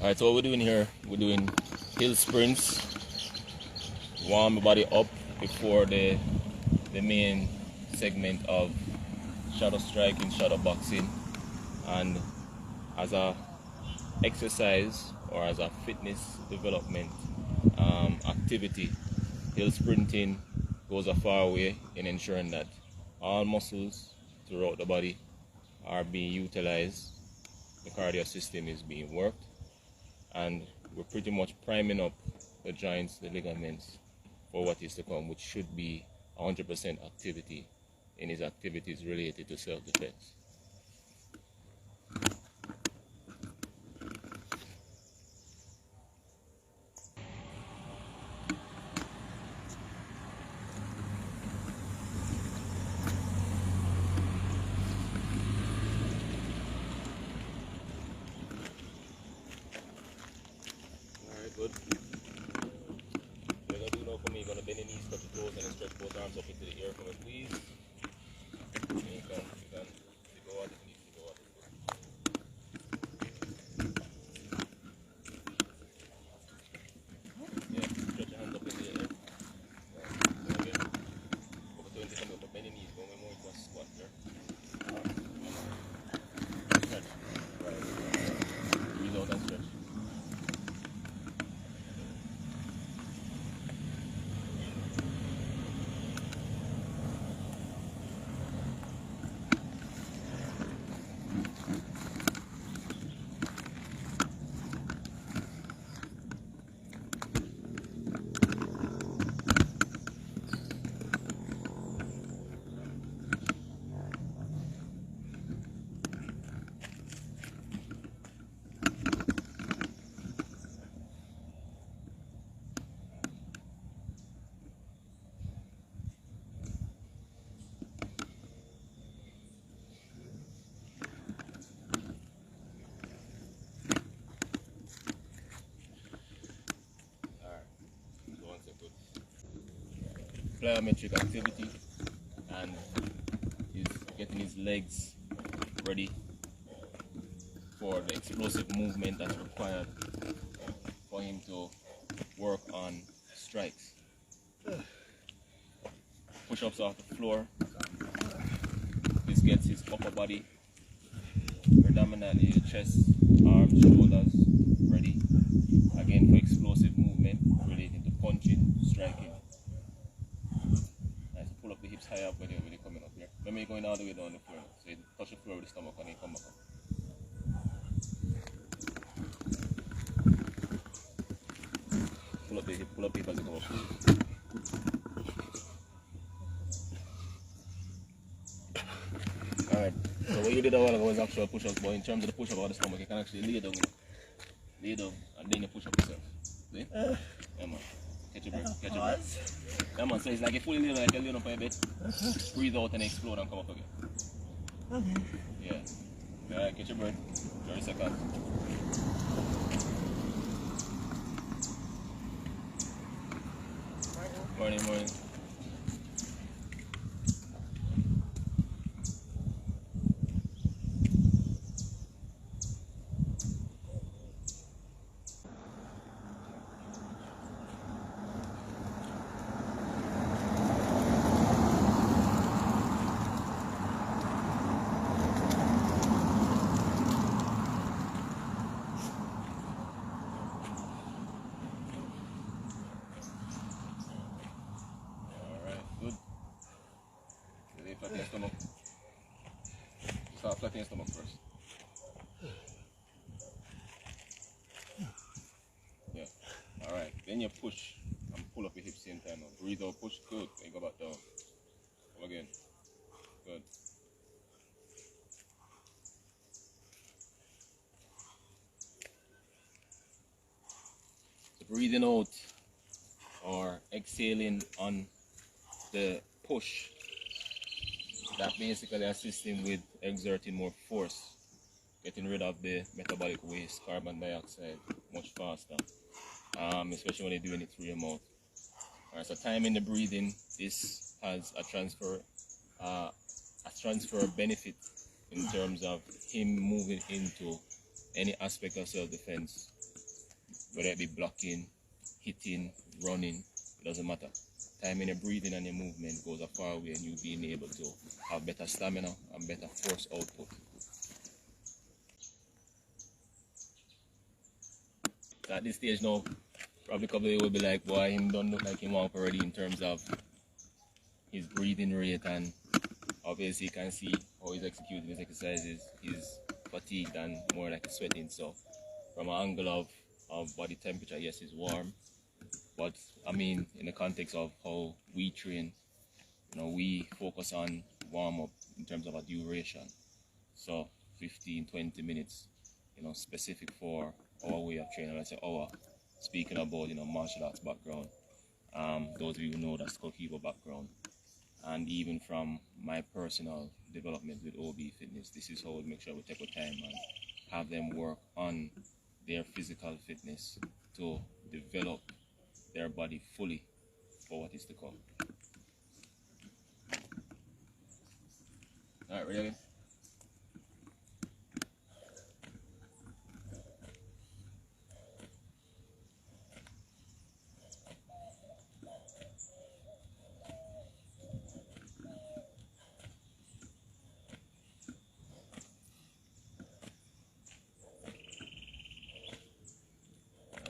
Alright, so what we're doing here, we're doing hill sprints, warm the body up before the main segment of shadow striking, shadow boxing, and as a exercise or as a fitness development activity, hill sprinting goes a far way in ensuring that all muscles throughout the body are being utilized, the cardio system is being worked, and we're pretty much priming up the joints, the ligaments for what is to come, which should be 100% activity in his activities related to self-defense. Alright, good. What you're going to do now for me, you're going to bend your knees, touch your toes, and then stretch both arms up into the air for me, please. And you can go out if you need to go out. Yeah, stretch your hands up in the air. Go again. Over 20 coming up, bend your knees, go more into a squat there. Stretch. Right. Breathe out and stretch. Plyometric activity, and he's getting his legs ready for the explosive movement that's required for him to work on strikes. Push-ups off the floor. This gets his upper body, predominantly the chest, arms, shoulders ready again for explosive movement relating to punching, striking. Pull up the hips high up when you're coming up here. Remember, you're going all the way down the floor. So you touch the floor with the stomach and you come back up. Pull up the hip as you come up. Alright, so what you did a while ago was actual push-ups, but in terms of the push-up on the stomach, you can actually lay down, and then you push up yourself. See? Yeah, man. Catch your breath, catch your breath. Yeah, man, so it's like you fully lay down, like you lay down for a bit, breathe out and explode and come up again. Okay. Yeah. Alright, catch your breath. 30 seconds. Morning. Flatten your stomach. Start flattening your stomach first. Yeah. Alright. Then you push and pull up your hips same time now. Breathe out, push. Good. Then go back down. Come again. Good. So breathing out or exhaling on the push, that basically assists him with exerting more force, getting rid of the metabolic waste, carbon dioxide, much faster, especially when you're doing it through your mouth. Alright, so timing the breathing, this has a transfer benefit in terms of him moving into any aspect of self-defense whether it be blocking, hitting, running, it doesn't matter. Timing your breathing and your movement goes a far way in you being able to have better stamina and better force output. So at this stage now, probably a couple of you will be like, boy, him don't look like him up already in terms of his breathing rate, and obviously you can see how he's executing his exercises. He's fatigued and more like sweating. So from an angle of body temperature, yes, it's warm. But I mean, in the context of how we train, we focus on warm up in terms of a duration. So 15-20 minutes, specific for our way of training. Let's say our speaking about martial arts background. Those of you who know that skullkeeper background, and even from my personal development with OB Fitness, this is how we make sure we take our time and have them work on their physical fitness to develop their body fully for what is to come. Alright, ready again?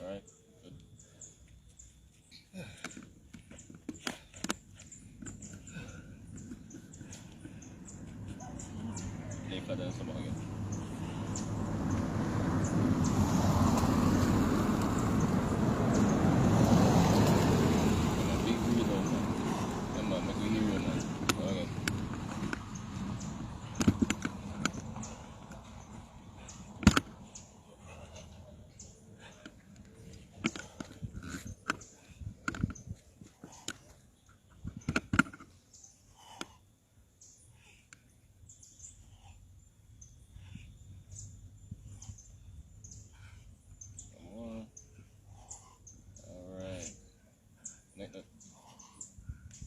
Alright, good. Lay flat down some more again. Big breathe out, man. Come on, make we hear you, man. Go again.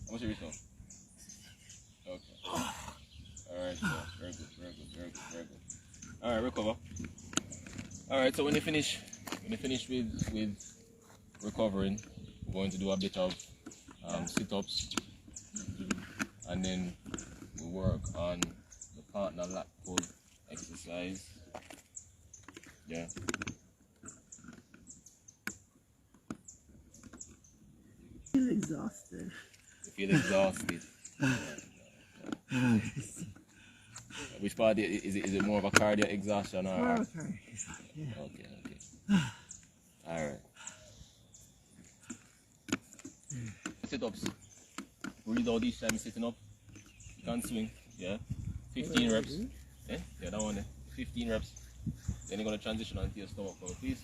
How much you reach now? Okay. Alright, so very good, very good, very good, very good. Alright, recover. Alright, so when you finish with recovering, we're going to do a bit of sit-ups, and then we work on the partner lat pull exercise. Yeah. I feel exhausted. You feel exhausted. Which part is it more of a cardio exhaustion or? More of a cardio exhaustion, yeah. Okay. Alright. Sit-ups. Breathe out each time you're sitting up. You can swing, yeah. 15 reps. Yeah, that one there. 15 reps. Then you're going to transition onto your stomach now, please.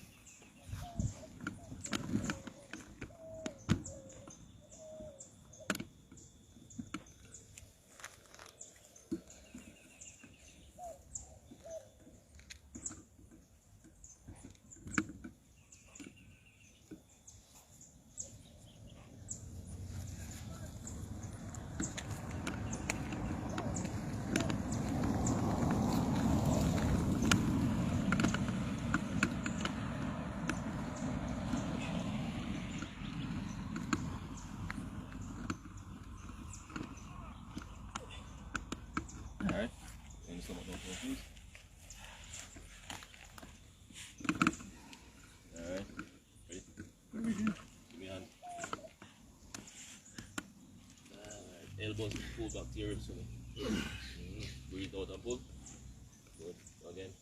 Alright, then the stomach down, please. Alright, ready? Give me a hand. Alright, elbows pull back to your ribs for me. Breathe out and pull. Good, again.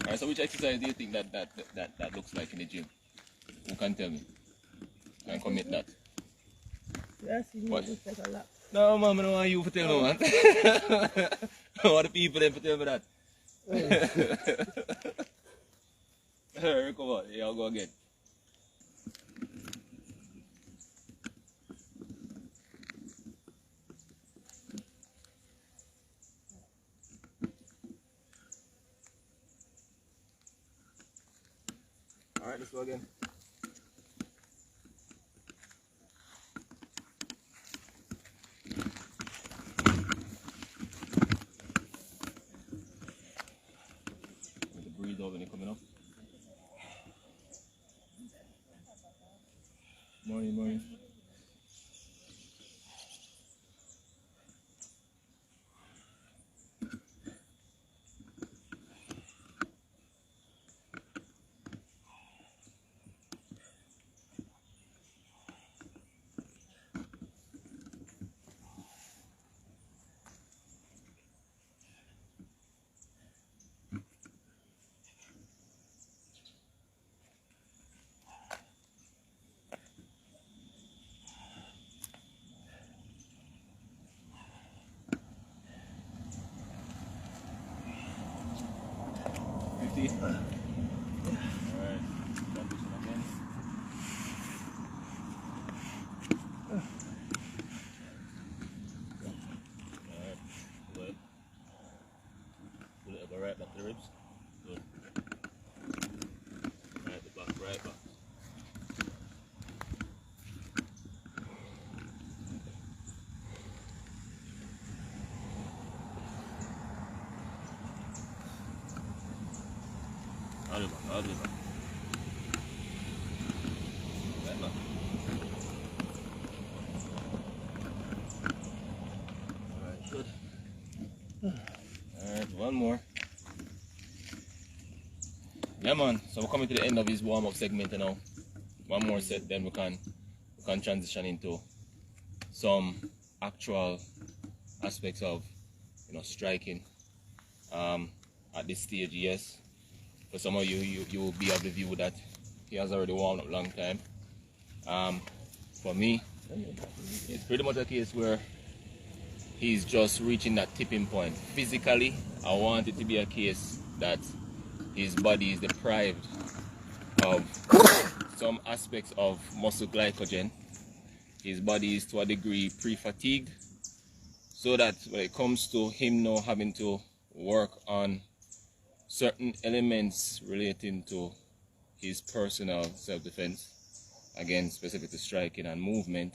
Alright, so which exercise do you think that looks like in the gym? Who can tell me? Can commit that? Yes, you What? need to take a lap. No, man, I don't want you to tell no, man. I want the people then to tell me that. Recover. Yeah, I'll go again. Alright, let's go again. Breathe out when you're coming up. Morning, morning. Alright, transition again. Alright, good. Pull it up right back to the ribs. Good. Right, the back, right back. All the back, all the back. Right back. Alright, good. Alright, one more. Yeah man, so we're coming to the end of this warm-up segment now. One more set, then we can transition into some actual aspects of striking. At this stage, yes. For some of you will be of the view that he has already warmed up a long time. For me, it's pretty much a case where he's just reaching that tipping point. Physically, I want it to be a case that his body is deprived of some aspects of muscle glycogen. His body is to a degree pre-fatigued, so that when it comes to him now having to work on certain elements relating to his personal self-defense, again specific to striking and movement,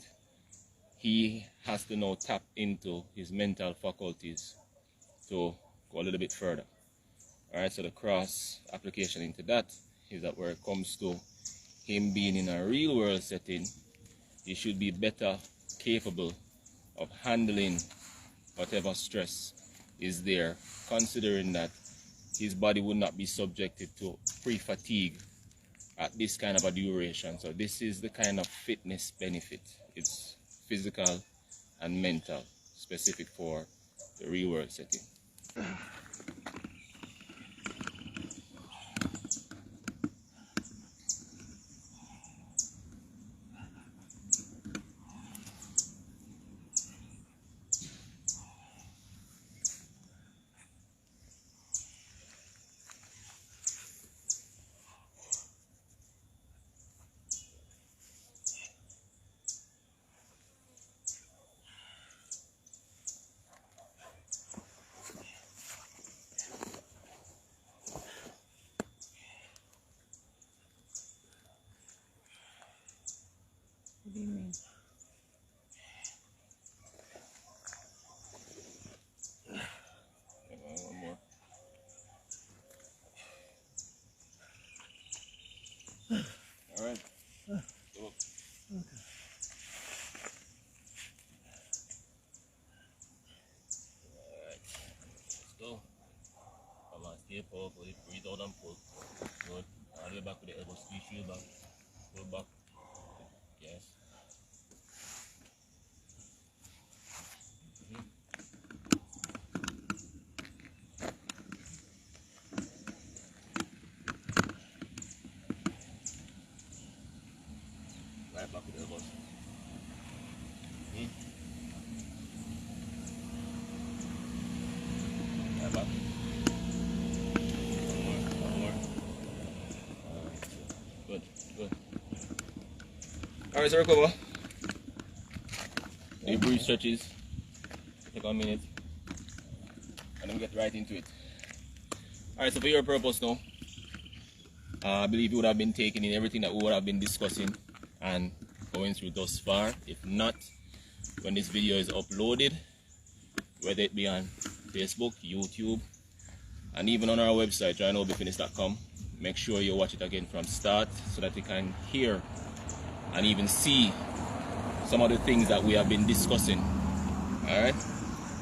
he has to now tap into his mental faculties to go a little bit further. Alright, so the cross application into that is that where it comes to him being in a real world setting, he should be better capable of handling whatever stress is there, considering that his body would not be subjected to pre-fatigue at this kind of a duration. So this is the kind of fitness benefit. It's physical and mental, specific for the real world setting. What do you mean? One more. All right. Go. Okay. Alright. Let's go. Come on, stay powerful. Breathe out and pull. Good. All the way back with the elbow. Squeeze your back. Pull back. Yes. Right back with the elbows. Right back. One more. Good. Alright, so recover. Do brief stretches. Take a minute. And then get right into it. Alright, so for your purpose now, I believe you would have been taking in everything that we would have been discussing and going through thus far. If not, when this video is uploaded, whether it be on Facebook, YouTube, and even on our website, joinobfitness.com, make sure you watch it again from start so that you can hear and even see some of the things that we have been discussing. Alright,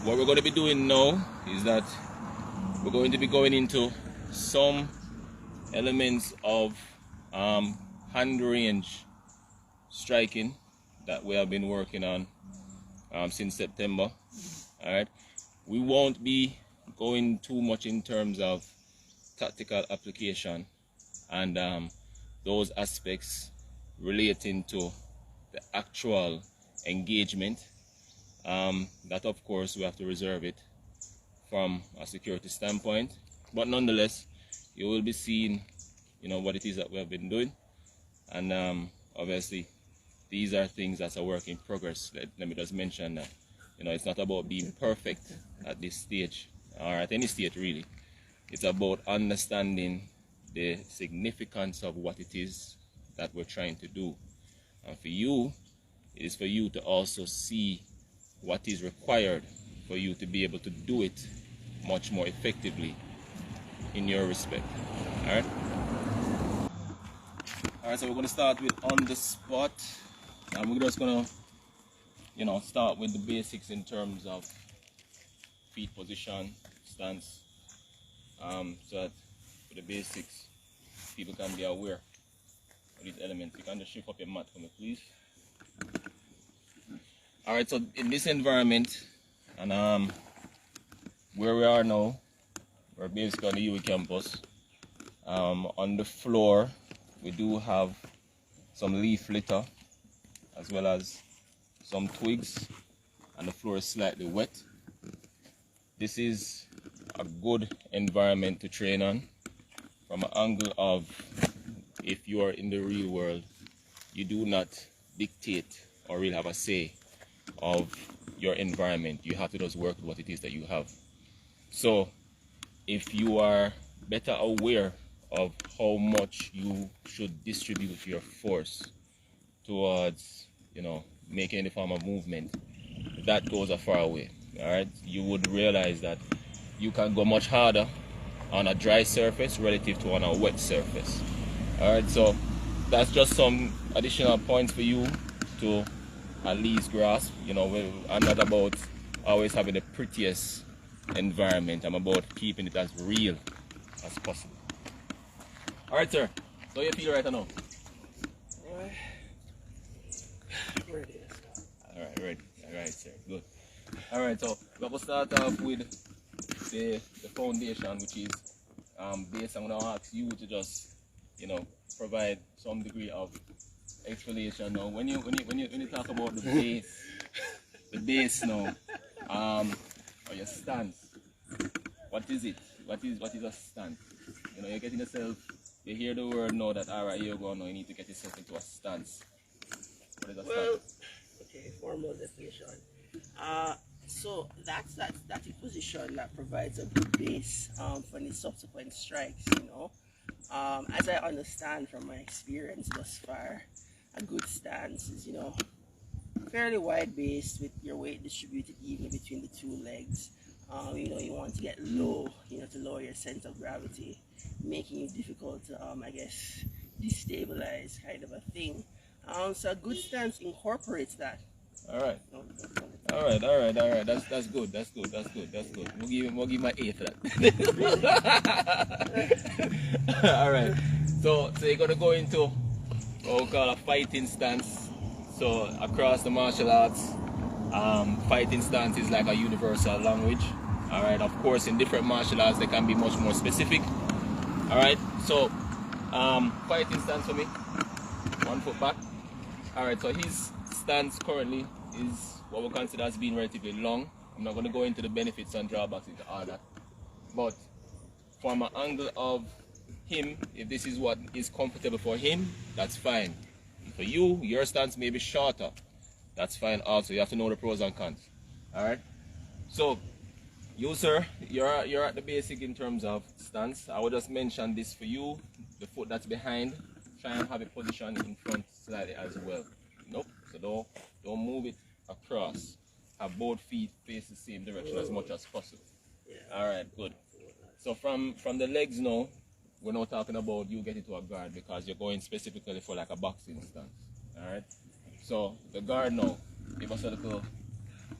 what we're going to be doing now is that we're going to be going into some elements of hand range striking that we have been working on since September. Alright, we won't be going too much in terms of tactical application and those aspects relating to the actual engagement. That of course we have to reserve it from a security standpoint, but nonetheless you will be seeing, you know, what it is that we have been doing, and obviously these are things that's a work in progress. Let me just mention that, you know, it's not about being perfect at this stage or at any stage really. It's about understanding the significance of what it is that we're trying to do, and for you, it is for you to also see what is required for you to be able to do it much more effectively in your respect. Alright? Alright, so we're going to start with on the spot, and we're just going to, you know, start with the basics in terms of feet position, stance, so that for the basics people can be aware of these elements. You can just shift up your mat for me, please. Alright, so in this environment, and where we are now, we're basically on the UE campus. On the floor we do have some leaf litter as well as some twigs, and the floor is slightly wet. This is a good environment to train on from an angle of, if you are in the real world, you do not dictate or really have a say of your environment. You have to just work with what it is that you have. So if you are better aware of how much you should distribute your force towards, you know, making any form of movement, that goes a far way. Alright, you would realize that you can go much harder on a dry surface relative to on a wet surface. Alright, so that's just some additional points for you to at least grasp. You know, I'm not about always having the prettiest environment. I'm about keeping it as real as possible. Alright, sir, so you feel right now? Ready. Alright, ready. Alright, sir, good. Alright, so we're going to start off with the foundation, which is based. I'm going to ask you to just, you know, provide some degree of explanation now. When you talk about the base now, or your stance, what is it? What is a stance? You know, you're getting yourself, you hear the word now that alright, you're going now, you need to get yourself into a stance. What is a stance? Okay, formal definition. So that's that static position that provides a good base for the subsequent strikes, you know. As I understand from my experience thus far, a good stance is, you know, fairly wide based with your weight distributed evenly between the two legs. You know, you want to get low, you know, to lower your center of gravity, making it difficult to, I guess, destabilize kind of a thing. So a good stance incorporates that. Alright. Alright. That's good. We'll give my A for that. Alright. So you're gonna go into what we call a fighting stance. So across the martial arts, fighting stance is like a universal language. Alright, of course in different martial arts they can be much more specific. Alright, so fighting stance for me. 1 foot back. Alright, so his stance currently is what we consider as being relatively long. I'm not going to go into the benefits and drawbacks into all that. But from an angle of him, if this is what is comfortable for him, that's fine. For you, your stance may be shorter. That's fine also. You have to know the pros and cons. Alright? So, you sir, you're at the basic in terms of stance. I will just mention this for you. The foot that's behind, try and have a position in front slightly as well. Nope. So don't move it across. Have both feet face the same direction as much as possible. Alright, good. So from the legs now, we're not talking about you get into a guard because you're going specifically for like a boxing stance. Alright? So the guard now, give us a little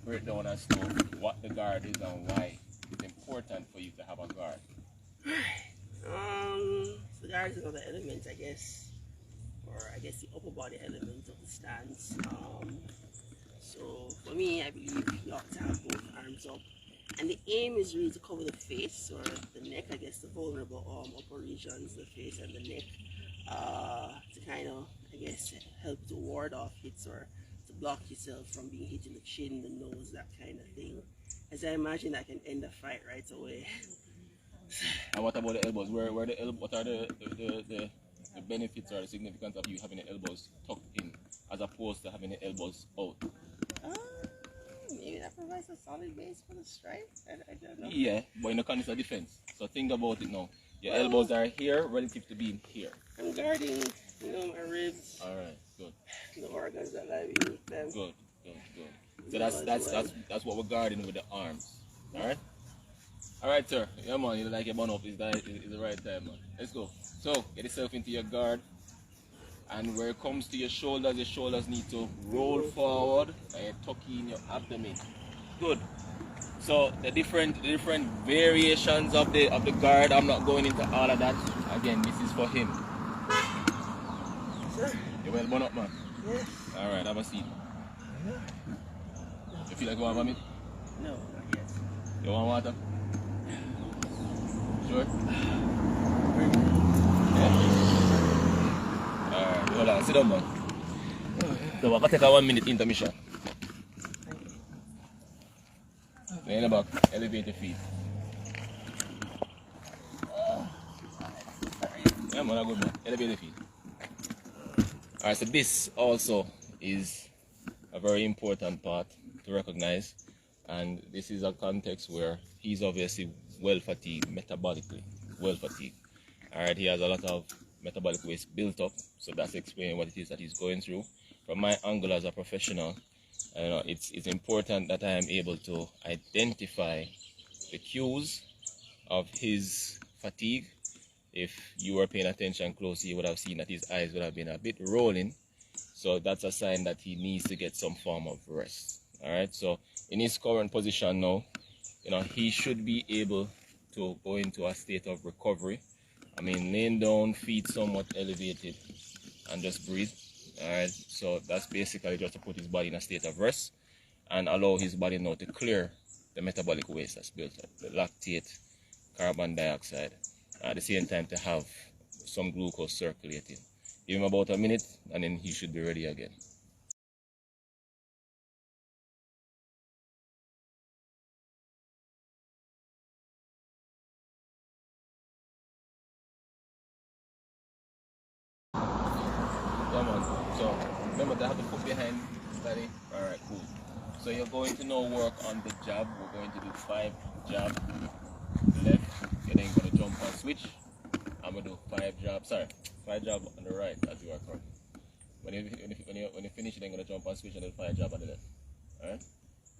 breakdown as to what the guard is and why it's important for you to have a guard. So guard is another element, I guess, or I guess the upper body element of the stance. So for me, I believe you have to have both arms up. And the aim is really to cover the face or the neck, I guess the vulnerable upper regions, the face and the neck, to kind of, I guess, help to ward off hits or to block yourself from being hit in the chin, the nose, that kind of thing. As I imagine that can end the fight right away. And what about the elbows? Where the elbow? What are the benefits or the significance of you having the elbows tucked in as opposed to having the elbows out? Maybe that provides a solid base for the strike. I don't know. Yeah, but in the context of defense. So think about it now. Your elbows are here relative to being here. I'm guarding, my ribs. All right, good. The organs that lie beneath them. Good. So that's what we're guarding with the arms. All right, sir. Yeah, man. You like your bun up? Is the right time, man? Let's go. So get yourself into your guard. And where it comes to your shoulders need to roll forward and you tuck in your abdomen. Good. So the different variations of the guard, I'm not going into all of that. Again, this is for him. Sir? You well bun up, man? Yes. Alright, have a seat. You feel like you want vomit? No, not yet. You want water? Sure? Yeah. Alright, hold on, sit down, man. So we're going to take a 1 minute intermission. Lay in the back, elevate your feet. Yeah, man, that's good, man. Elevate your feet. Alright, so this also is a very important part to recognize. And this is a context where he's obviously well fatigued, metabolically well fatigued. Alright, he has a lot of metabolic waste built up, so that's explaining what it is that he's going through. From my angle as a professional, it's important that I am able to identify the cues of his fatigue. If you were paying attention closely, you would have seen that his eyes would have been a bit rolling. So that's a sign that he needs to get some form of rest. Alright, so in his current position now, he should be able to go into a state of recovery. I mean, laying down, feet somewhat elevated, and just breathe. Alright, so that's basically just to put his body in a state of rest and allow his body now to clear the metabolic waste that's built up, the lactate, carbon dioxide, at the same time to have some glucose circulating. Give him about a minute and then he should be ready again. Yeah, man. So remember to have the foot behind steady. Alright, cool. So you're going to now work on the jab. We're going to do 5 jab left. You're then going to jump and switch. I'm going to do 5 jab on the right as you are turning. When you finish, you're then going to jump and switch and do 5 jab on the left. Alright?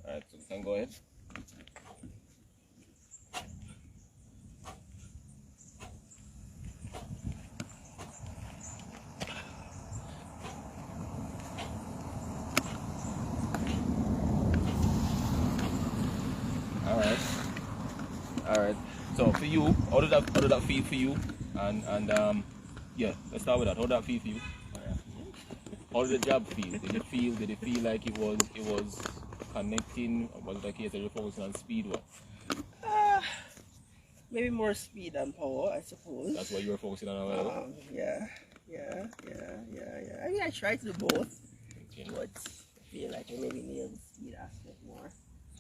Alright, so you can go ahead. Alright. So for you, how did that feel for you? And yeah, let's start with that. How did that feel for you? How did the jab feel? Did it feel like it was connecting? Or was it a case that you're focusing on speed? What? Maybe more speed than power, I suppose. That's what you were focusing on. Yeah. I mean, I try to do both, but I feel like I maybe nailed the speed aspect more.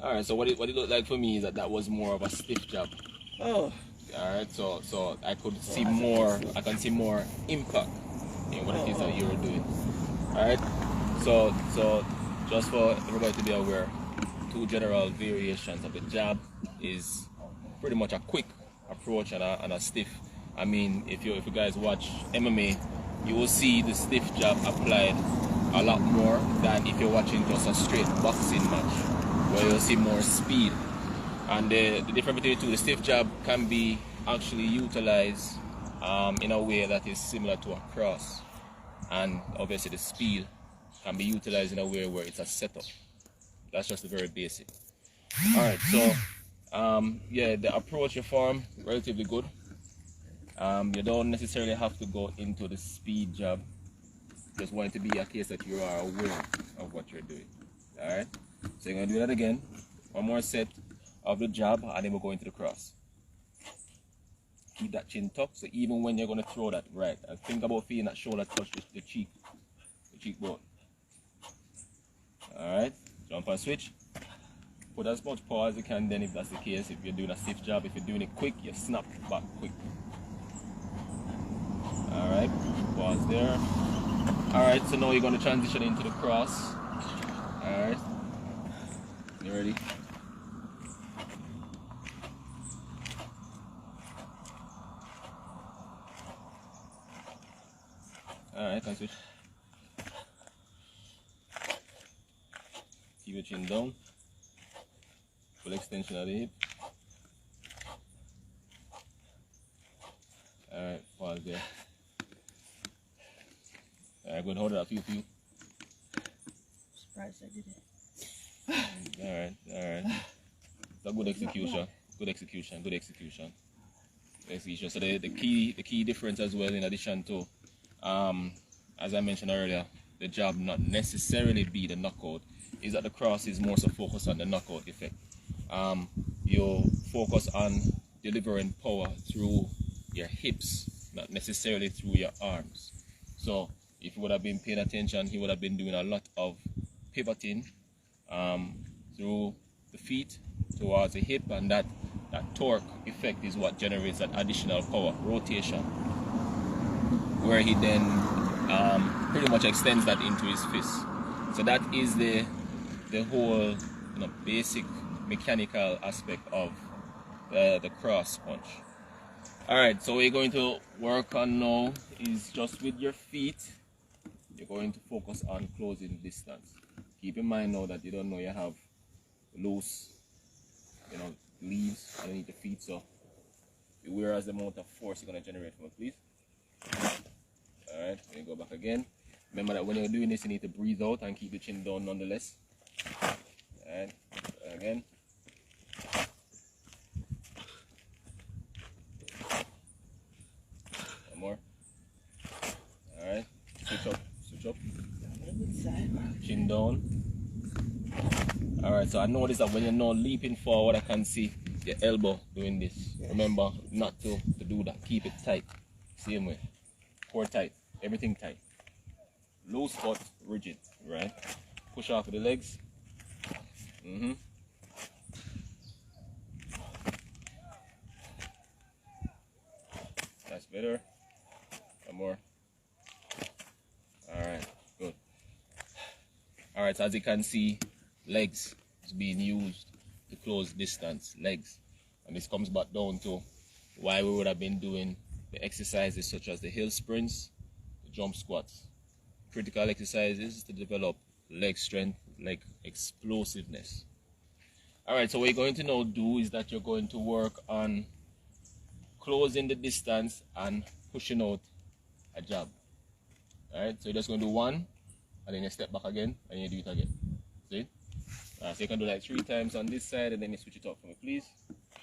Alright, so what it looked like for me is that was more of a stiff jab. Oh. All right, so I could see more. I can see more impact in what it is that you're doing. All right, so just for everybody to be aware, two general variations of the jab is pretty much a quick approach and a stiff. I mean, if you guys watch MMA, you will see the stiff jab applied a lot more than if you're watching just a straight boxing match, where you'll see more speed. And the difference between the two, the stiff jab can be actually utilized in a way that is similar to a cross, and obviously the speed can be utilized in a way where it's a setup. That's just the very basic. All right, so yeah, the approach you form relatively good. You don't necessarily have to go into the speed jab. Just want it to be a case that you are aware of what you're doing. All right, so you're gonna do that again. One more set of the jab, and then we'll go into the cross. Keep that chin tucked, so even when you're gonna throw that, right, and think about feeling that shoulder touch the cheekbone. All right, jump and switch. Put as much power as you can. Then, if that's the case, if you're doing a stiff jab, if you're doing it quick, you snap back quick. All right, pause there. All right, so now you're gonna transition into the cross. All right, you ready? Alright, can switch. Keep your chin down. Full extension of the hip. Alright, pause there. Alright, go and hold it up, few. Surprised I did it. Alright. It's a good execution. Good execution. So the key difference as well, in addition to as I mentioned earlier, the jab not necessarily be the knockout, is that the cross is more so focused on the knockout effect. You focus on delivering power through your hips, not necessarily through your arms. So if you would have been paying attention, he would have been doing a lot of pivoting through the feet towards the hip, and that torque effect is what generates that additional power, rotation, where he then pretty much extends that into his fist. So that is the whole basic mechanical aspect of the cross punch. Alright, so what you're going to work on now is just with your feet, you're going to focus on closing distance. Keep in mind now that you don't know you have loose leaves underneath the feet, so beware as the amount of force you're going to generate from it, please. Alright, then you go back again. Remember that when you're doing this, you need to breathe out and keep the chin down nonetheless. Alright, again. One more. Alright, switch up. Chin down. Alright, so I notice that when you're now leaping forward, I can see your elbow doing this. Yes. Remember not to do that. Keep it tight. Same way. Core tight. Everything tight. Loose but rigid. Right? Push off with the legs. That's better. One more. Alright, good. Alright, so as you can see, legs is being used to close distance. Legs. And this comes back down to why we would have been doing the exercises such as the hill sprints, the jump squats. Critical exercises to develop leg strength, leg explosiveness. Alright, so what you're going to now do is that you're going to work on closing the distance and pushing out a jab. Alright, so you're just going to do one, and then you step back again, and you do it again. See? So you can do like 3 times on this side, and then you switch it up for me, please.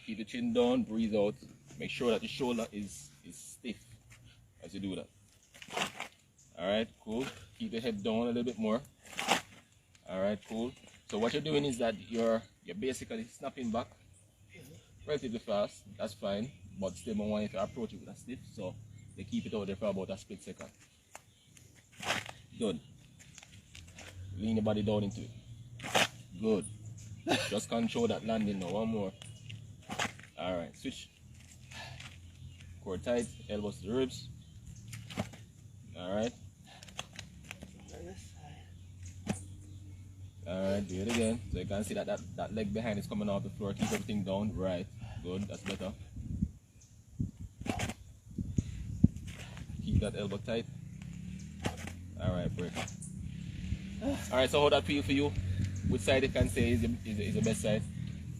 Keep the chin down, breathe out. Make sure that the shoulder is stiff as you do that. Alright, cool. Keep the head down a little bit more. Alright, cool. So what you're doing is that you're basically snapping back relatively fast. That's fine, but still I want you to approach it with a stiff, so they keep it out there for about a split second. Good. Lean your body down into it. Good. Just control that landing now. One more. Alright, switch. Core tight, elbows to the ribs. Alright. On this side. Alright, do it again. So you can see that, that leg behind is coming off the floor. Keep everything down. Right. Good. That's better. Keep that elbow tight. Alright, break. Alright, so how that feel for you? Which side you can say is the best side?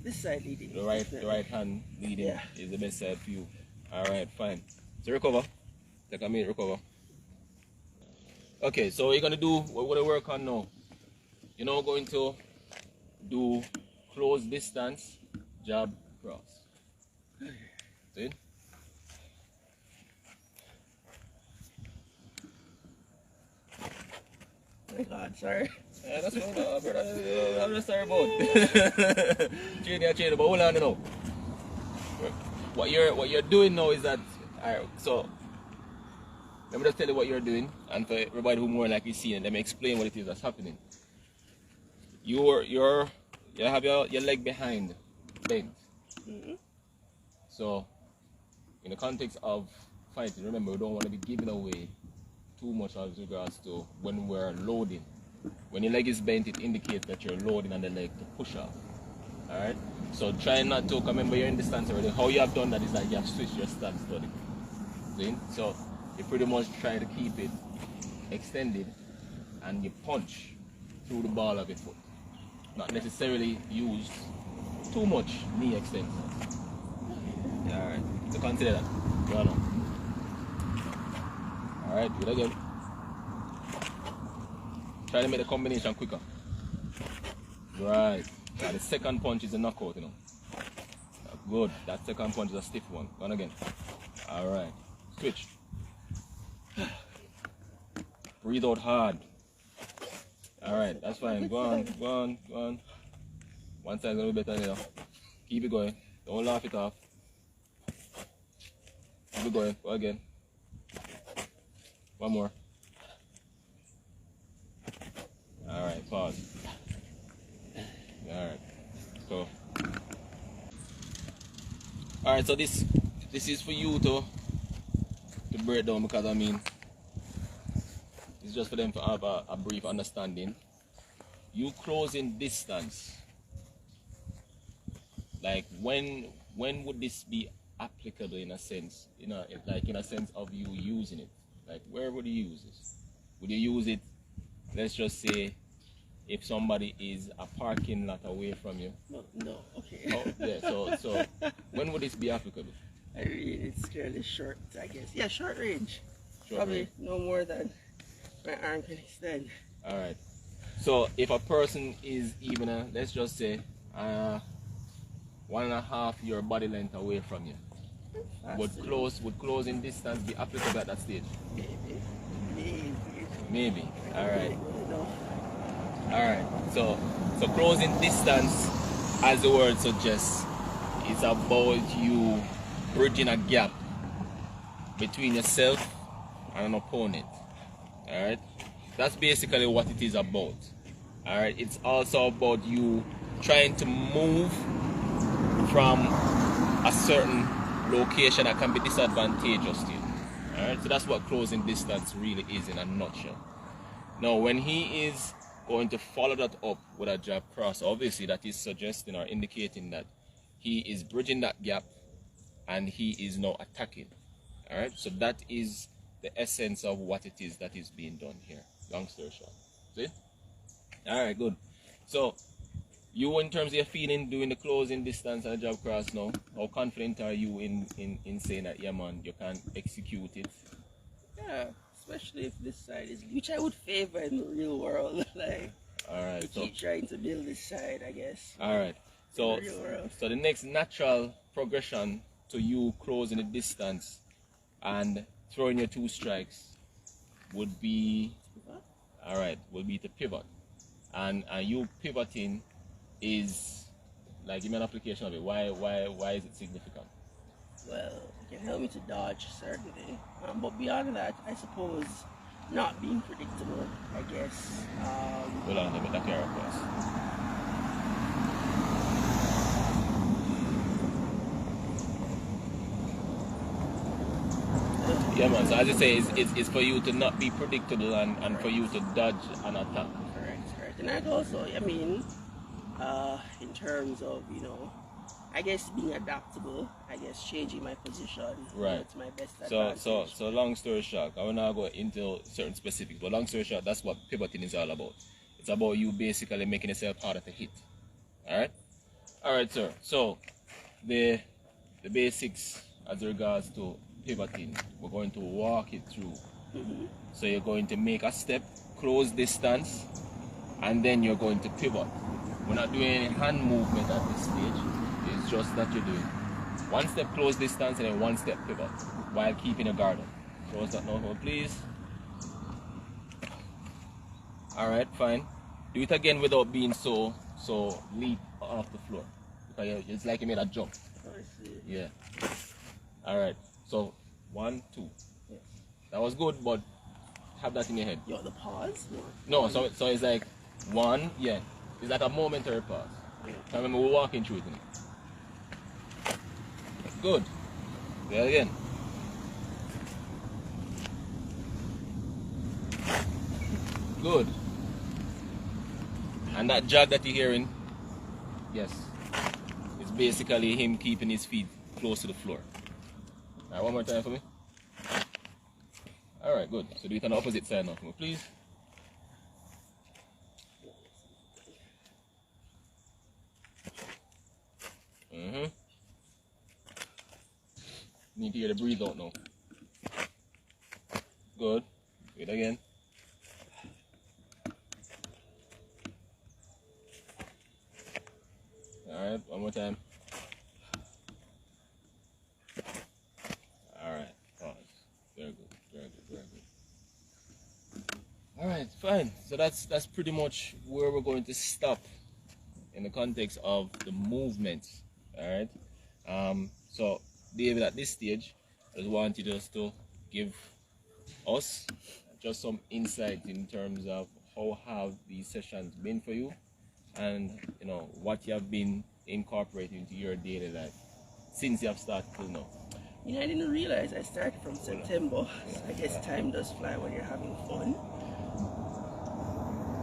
This side leading. The right hand leading is the best side for you. Alright, fine. So recover. Take a minute, recover. Okay, so what you're gonna do, what we're gonna work on now. You're now going to do close distance, jab, cross. See? Oh my God, sorry. Yeah, that's what I'm just sorry about. Chain, but hold on now. What you're doing now is that, alright, so let me just tell you what you're doing, and for everybody who more likely seeing it, let me explain what it is that's happening. You have your leg behind bent. So in the context of fighting, remember we don't want to be giving away too much as regards to when we're loading. When your leg is bent, it indicates that you're loading on the leg to push off. Alright? So try not to, remember you're in the stance already. How you have done that is that you have switched your stance to it. See? So you pretty much try to keep it extended and you punch through the ball of your foot. Not necessarily use too much knee extension. Yeah, alright. So consider that. Go on. Alright, do it again. Try to make the combination quicker. Right. Yeah, the second punch is a knockout, you know. Good. That second punch is a stiff one. Go on again. Alright. Switch. Breathe out hard. Alright, that's fine. Go on. One side's a little better there. Keep it going. Don't laugh it off. Keep it going. Go again. One more. Alright, pause. Alright. So alright, so this is for you to break down, because I mean it's just for them to have a brief understanding. You closing distance, like when would this be applicable in a sense, like in a sense of you using it? Like where would you use this? Would you use it, let's just say, if somebody is a parking lot away from you? No, okay. Oh, yeah, so when would this be applicable? I mean, it's fairly short, I guess. Yeah, short range. Short Probably range. no more than my arm can extend. Alright. So if a person is even, let's just say, 1.5 your body length away from you, would closing distance be applicable at that stage? Maybe. Alright. Alright. So closing distance, as the word suggests, is about you bridging a gap between yourself and an opponent. Alright? That's basically what it is about. Alright? It's also about you trying to move from a certain location that can be disadvantageous to you. Alright? So that's what closing distance really is in a nutshell. Now when he is going to follow that up with a jab cross, obviously that is suggesting or indicating that he is bridging that gap and he is now attacking. Alright? So that is the essence of what it is that is being done here. Long story short. See? Alright, good. So you, in terms of your feeling doing the closing distance and the jab cross now, how confident are you in saying that, yeah man, you can execute it? Yeah, especially if this side is, which I would favor in the real world. Like, alright, so keep trying to build this side, I guess. Alright. So the next natural progression to you closing the distance and throwing your 2 strikes would be, would be to pivot. And you pivoting is, like, give me an application of it. Why is it significant? Well, it can help me to dodge certainly. But beyond that, I suppose not being predictable, I guess. Hold on, let me that care first. Yeah, man. So as I say, it's for you to not be predictable and for you to dodge an attack. Correct. And I'd also, I mean, in terms of, you know, I guess being adaptable, I guess changing my position, Right. you know, to my best advantage. So long story short, I will not go into certain specifics, but long story short, that's what pivoting is all about. It's about you basically making yourself harder to hit. All right, sir. So the basics as regards to pivoting, we're going to walk it through. So you're going to make a step, close distance, and then you're going to pivot. We're not doing any hand movement at this stage. It's just that you're doing one step close distance and then one step pivot while keeping a guard up. Close that now, please. Alright, fine. Do it again without being so leap off the floor. Because it's like you made a jump. I see. Yeah. Alright. So 1, 2. Yes. That was good, but have that in your head. You want the pause? No, so it's like 1, yeah. It's like a momentary pause. Yeah. I remember we're walking through it. Good. There again. Good. And that jog that you're hearing, yes, it's basically him keeping his feet close to the floor. Alright, one more time for me. Alright, good. So do it on the opposite side now for me, please. Need to hear the breathe out now. Good. Do it again. Alright, one more time. Alright, pause. Very good. Alright, fine. So that's pretty much where we're going to stop in the context of the movements. Alright. So David, at this stage, I just want you just to give us just some insight in terms of how have these sessions been for you, and you know what you have been incorporating into your daily life since you have started till now. You know, I didn't realize I started from September. So I guess time does fly when you're having fun.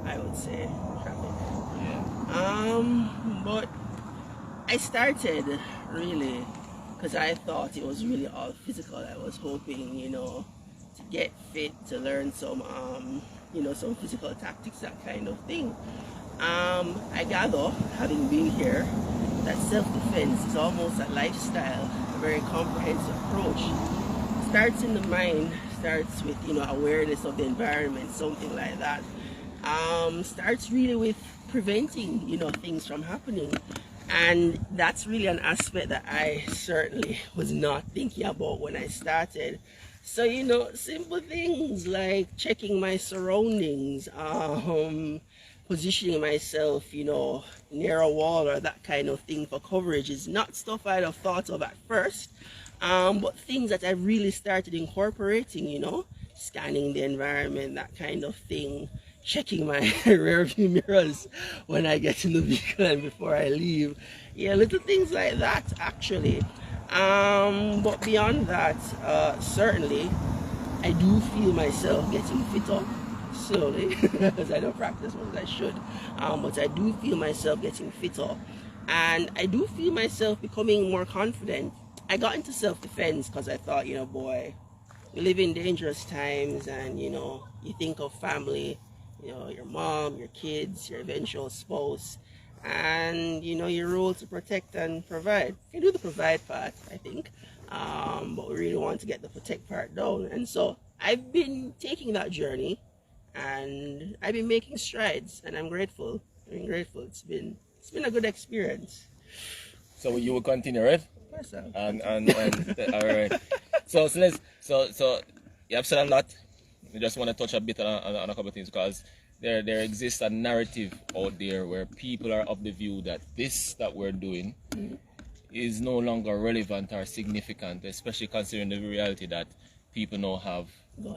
I would say traffic. Yeah. But I started really because I thought it was really all physical. I was hoping, you know, to get fit, to learn some, you know, some physical tactics, that kind of thing. I gather, having been here, that self-defense is almost a lifestyle, a very comprehensive approach. Starts in the mind, starts with, you know, awareness of the environment, something like that. Starts really with preventing, you know, things from happening. And that's really an aspect that I certainly was not thinking about when I started. So, you know, simple things like checking my surroundings, positioning myself, you know, near a wall or that kind of thing for coverage is not stuff I'd have thought of at first, but things that I really started incorporating, you know, scanning the environment, that kind of thing. Checking my rear view mirrors when I get in the vehicle and before I leave. Yeah, little things like that actually. But beyond that, certainly I do feel myself getting fitter slowly because I don't practice as much as I should. But I do feel myself getting fitter, and I do feel myself becoming more confident. I got into self-defense because I thought, you know, boy, we live in dangerous times, and you know, you think of family, you know, your mom, your kids, your eventual spouse, and you know, your role to protect and provide. You can do the provide part, I think, but we really want to get the protect part down. And so I've been taking that journey, and I've been making strides, and I'm grateful. It's been a good experience. So you will continue, right? Yes, sir. And all right. So you have said a lot. We just want to touch a bit on a couple of things, because there exists a narrative out there where people are of the view that this that we're doing is no longer relevant or significant, especially considering the reality that people now have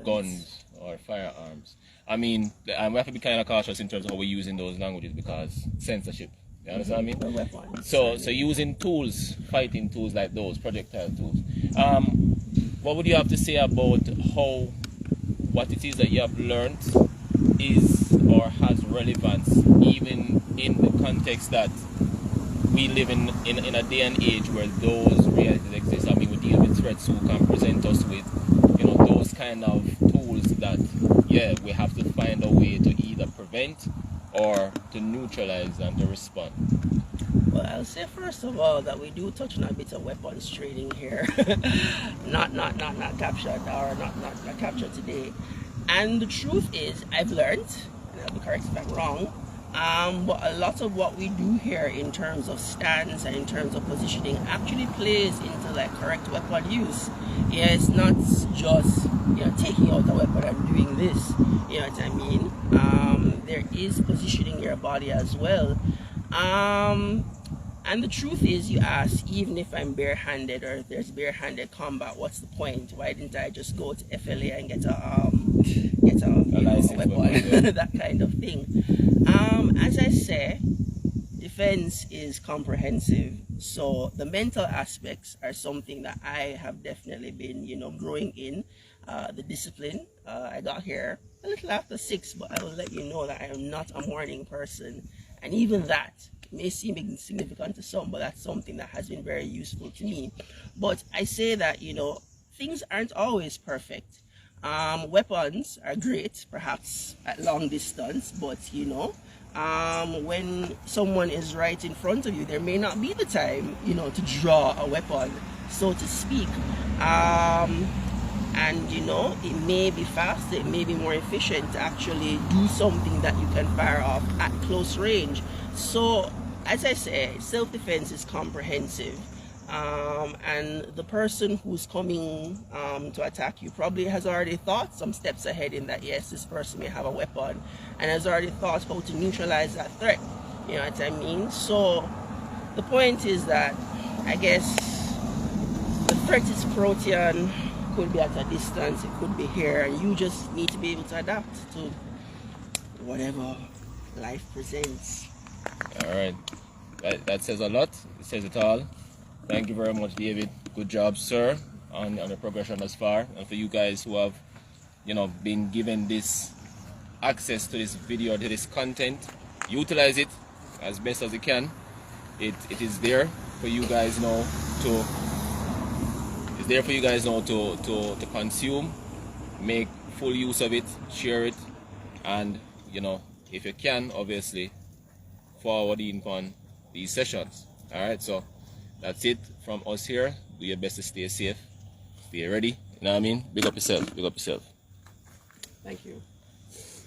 guns or firearms. I mean, we have to be kind of cautious in terms of how we're using those languages, because censorship. You understand me? So using tools, fighting tools like those, projectile tools. what would you have to say about how what it is that you have learned is or has relevance even in the context that we live in a day and age where those realities exist? I mean, we deal with threats who can present us with, you know, those kind of tools that, yeah, we have to find a way to either prevent or to neutralize and to respond. Well, I'll say first of all that we do touch on a bit of weapons training here, not captured or not captured today. And the truth is, I've learned, and I'll be correct if I'm wrong, but a lot of what we do here in terms of stance and in terms of positioning actually plays into like correct weapon use. Yeah, it's not just, you know, taking out a weapon and doing this. You know what I mean? There is positioning your body as well. And the truth is, you ask, even if I'm barehanded or if there's barehanded combat, what's the point? Why didn't I just go to FLA and get a weapon, that kind of thing. As I say, defense is comprehensive. So the mental aspects are something that I have definitely been, you know, growing in. The discipline, I got here a little after 6, but I will let you know that I am not a morning person. And even that may seem insignificant to some, but that's something that has been very useful to me. But I say that, you know, things aren't always perfect. Weapons are great, perhaps at long distance, but you know, when someone is right in front of you, there may not be the time, you know, to draw a weapon, so to speak. And you know, it may be faster, it may be more efficient to actually do something that you can fire off at close range. So as I say, self-defense is comprehensive. And the person who's coming to attack you probably has already thought some steps ahead in that, yes, this person may have a weapon, and has already thought how to neutralize that threat. You know what I mean? So the point is that, I guess, the threat is protean, could be at a distance, it could be here, and you just need to be able to adapt to whatever life presents. All right, that says a lot. It says it all. Thank you very much, David. Good job, sir, on the progression thus far. And for you guys who have, you know, been given this access to this video, to this content, utilize it as best as you can. It is there for you guys now to. It's there for you guys now to consume, make full use of it, share it, and you know, if you can, obviously, forward on these sessions. All right, so that's it from us here. Do your best to stay safe, stay ready. You know what I mean? Big up yourself. Big up yourself. Thank you.